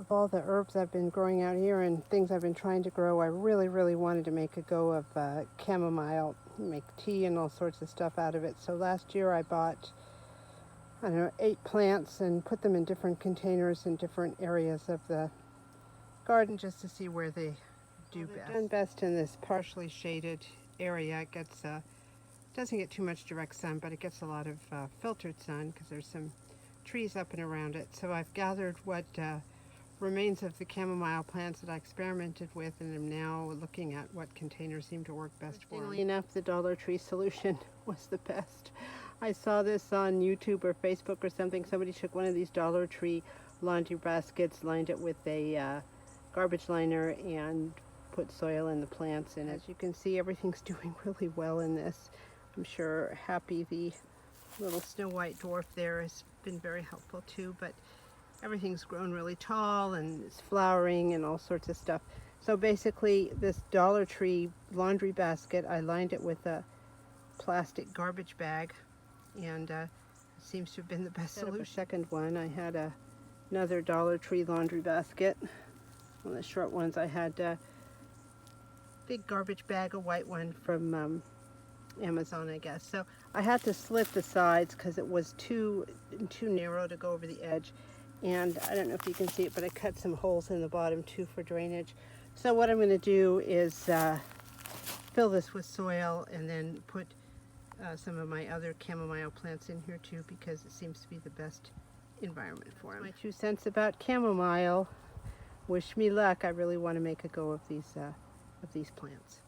Of all the herbs I've been growing out here and things I've been trying to grow, I really wanted to make a go of chamomile, make tea and all sorts of stuff out of it. So last year I bought, I don't know, 8 plants and put them in different containers in different areas of the garden just to see where they do best. They've done best in this partially shaded area. It gets doesn't get too much direct sun, but it gets a lot of filtered sun because there's some trees up and around it. So I've gathered what remains of the chamomile plants that I experimented with, and am now looking at what containers seem to work best for them. Funnily enough, the Dollar Tree solution was the best. I saw this on YouTube or Facebook or something. Somebody took one of these Dollar Tree laundry baskets, lined it with a garbage liner, and put soil in the plants. And as you can see, everything's doing really well in this. I'm sure Happy, the little snow white dwarf there, has been very helpful too, but everything's grown really tall and it's flowering and all sorts of stuff. So basically this Dollar Tree laundry basket, I lined it with a plastic garbage bag, and it seems to have been the best solution. Second one, I had another Dollar Tree laundry basket. On the short ones I had a big garbage bag, a white one from Amazon, I guess. So I had to slit the sides because it was too narrow to go over the edge. And I don't know if you can see it, but I cut some holes in the bottom too for drainage. So what I'm going to do is fill this with soil and then put some of my other chamomile plants in here too, because it seems to be the best environment for them. My 2 cents about chamomile. Wish me luck. I really want to make a go of these plants.